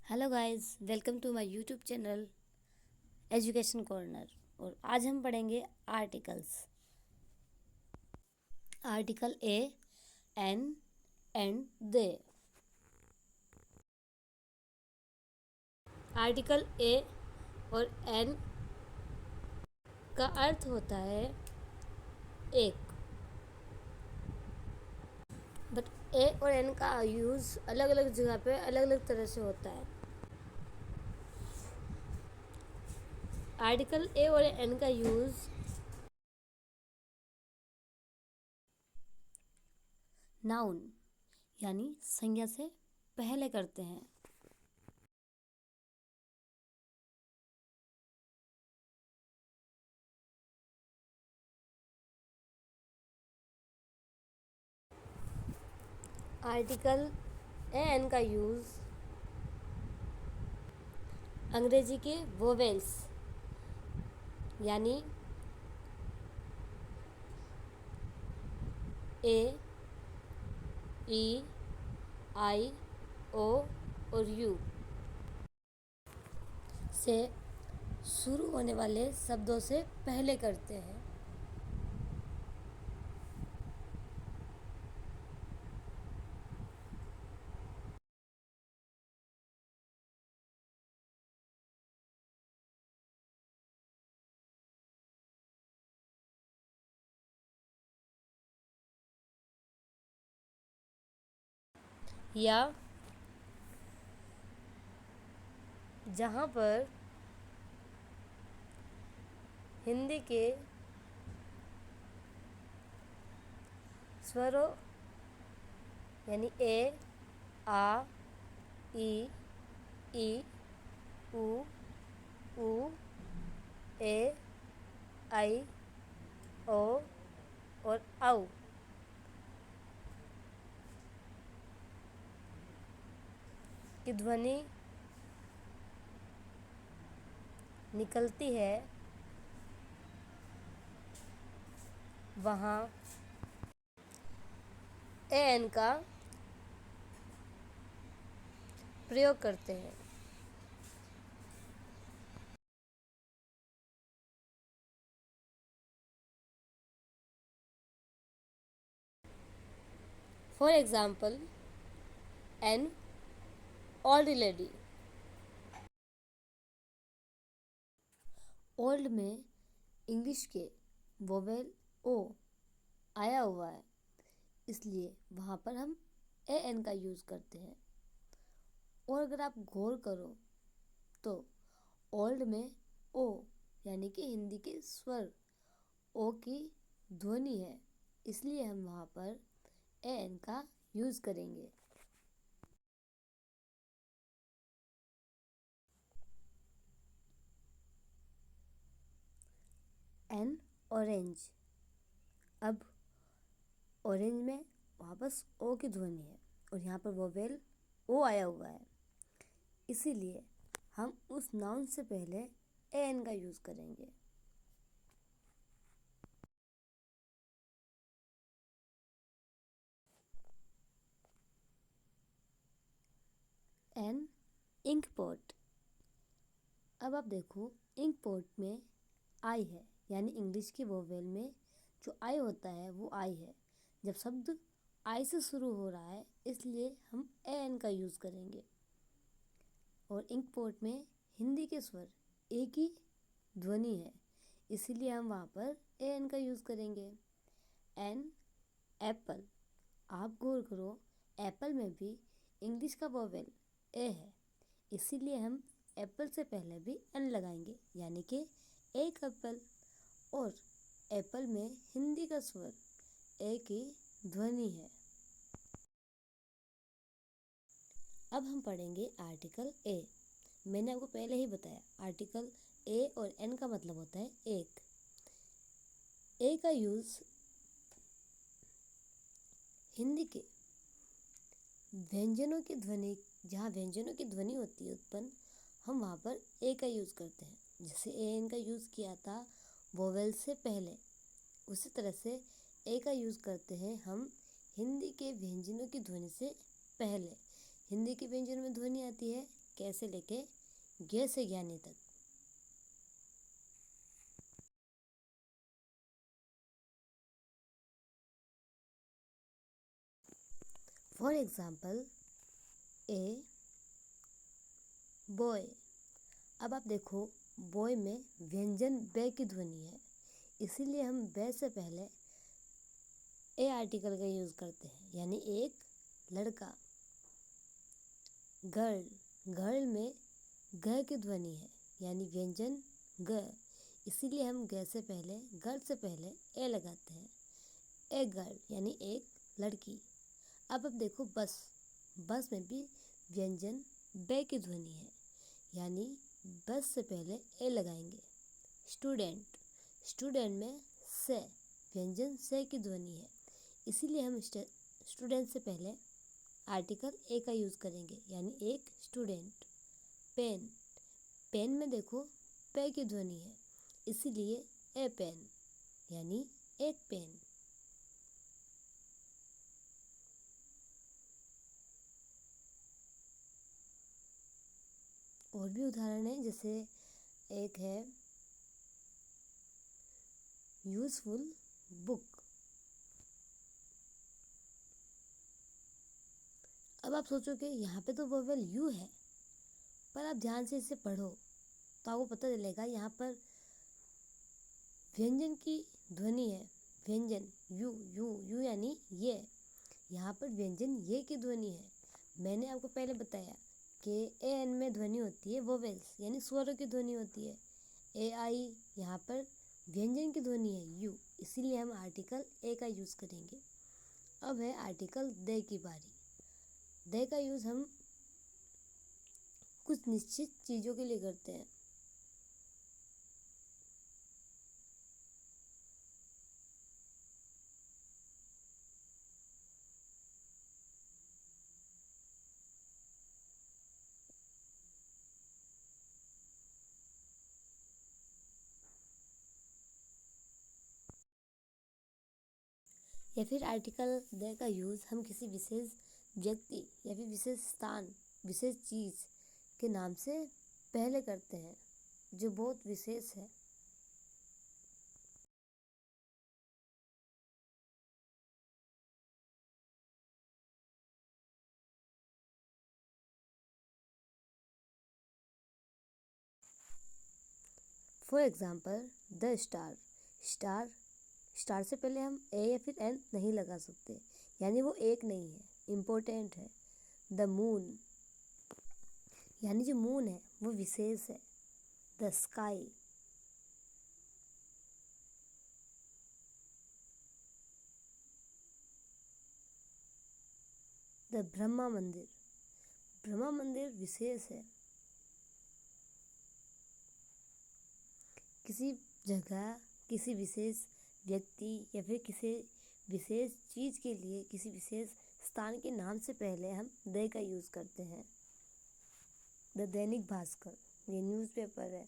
Hello guys, welcome to my YouTube channel education corner. और आज हम पढ़ेंगे articles. Article A, an and the. Article A और an का अर्थ होता है एक, बट ए और एन का यूज़ अलग अलग जगह पे अलग अलग तरह से होता है। आर्टिकल ए और एन का यूज़ नाउन यानी संज्ञा से पहले करते हैं। आर्टिकल ए एन का यूज़ अंग्रेजी के वोवेल्स यानी ए, ई, आई, ओ और यू से शुरू होने वाले शब्दों से पहले करते हैं। या जहाँ पर हिंदी के स्वरों यानी ए, आ, ई, उ, ए, आई, ओ और औ की ध्वनि निकलती है, वहाँ ए एन का प्रयोग करते हैं। For example, an old lady. Old में इंग्लिश के वोवेल ओ आया हुआ है, इसलिए वहाँ पर हम ए एन का यूज़ करते हैं। और अगर आप गौर करो तो ओल्ड में ओ यानी कि हिंदी के स्वर ओ की ध्वनि है, इसलिए हम वहाँ पर ए एन का यूज़ करेंगे। N orange. अब ऑरेंज में वापस ओ की ध्वनि है और यहाँ पर वोवेल ओ आया हुआ है, इसीलिए हम उस नाउन से पहले ए एन का यूज़ करेंगे। An ink pot. अब आप देखो, इंक पॉट में आई है, यानी इंग्लिश की वोवेल में जो आई होता है वो आई है। जब शब्द आई से शुरू हो रहा है, इसलिए हम ए एन का यूज़ करेंगे। और इंक पॉट में हिंदी के स्वर ए की ध्वनि है, इसीलिए हम वहाँ पर ए एन का यूज़ करेंगे। An apple. आप गौर करो, एप्पल में भी इंग्लिश का वोवेल ए है, इसीलिए हम एप्पल से पहले भी एन लगाएंगे, यानी कि एक एप्पल। और एप्पल में हिंदी का स्वर ए की ध्वनि है। अब हम पढ़ेंगे आर्टिकल ए। मैंने आपको पहले ही बताया, आर्टिकल ए और एन का मतलब होता है एक। ए का यूज़ हिंदी के व्यंजनों की ध्वनि, जहाँ व्यंजनों की ध्वनि होती है उत्पन्न, हम वहाँ पर ए का यूज़ करते हैं। जैसे ए एन का यूज़ किया था वोवेल से पहले, उसी तरह से ए का यूज़ करते हैं हम हिंदी के व्यंजनों की ध्वनि से पहले। हिंदी के व्यंजन में ध्वनि आती है क से लेके ज्ञ से ज्ञानी तक। For example a boy. अब आप देखो बॉय में व्यंजन ब की ध्वनि है, इसीलिए हम ब से पहले ए आर्टिकल का यूज़ करते हैं, यानी एक लड़का। गर्ल। गर्ल में ग की ध्वनि है, यानी व्यंजन ग, इसीलिए हम ग से पहले गर्ल से पहले ए लगाते हैं। ए गर्ल यानी एक लड़की। अब देखो बस। बस में भी व्यंजन ब की ध्वनि है, यानी बस से पहले ए लगाएंगे। स्टूडेंट। स्टूडेंट में से व्यंजन से की ध्वनि है, इसीलिए हम स्टूडेंट से पहले आर्टिकल ए का यूज़ करेंगे, यानी एक स्टूडेंट। पेन। पेन में देखो पे की ध्वनि है, इसीलिए ए पेन, यानी एक पेन। और भी उदाहरण है, जैसे एक है यूजफुल बुक। अब आप सोचोगे यहाँ पे तो वोवेल यू है, पर आप ध्यान से इसे पढ़ो तो आपको पता चलेगा यहाँ पर व्यंजन की ध्वनि है। व्यंजन यू यू यू यानी ये, यहाँ पर व्यंजन ये की ध्वनि है। मैंने आपको पहले बताया कि ए एन में ध्वनि होती है वोवेल्स, यानी स्वरों की ध्वनि होती है। ए आई यहाँ पर व्यंजन की ध्वनि है यू, इसीलिए हम आर्टिकल ए का यूज़ करेंगे। अब है आर्टिकल दे की बारी। दे का यूज़ हम कुछ निश्चित चीज़ों के लिए करते हैं। या फिर आर्टिकल दे का यूज़ हम किसी विशेष व्यक्ति या फिर विशेष स्थान, विशेष चीज़ के नाम से पहले करते हैं जो बहुत विशेष है। For example the star. Star, star से पहले हम ए या फिर एन नहीं लगा सकते, यानी वो एक नहीं है, इम्पोर्टेंट है। द मून, यानी जो मून है वो विशेष है। The sky. द ब्रह्मा मंदिर। ब्रह्मा मंदिर विशेष है। किसी जगह, किसी विशेष व्यक्ति या फिर किसी विशेष चीज़ के लिए किसी विशेष स्थान के नाम से पहले हम द का यूज़ करते हैं। द दैनिक भास्कर, ये न्यूज़पेपर है।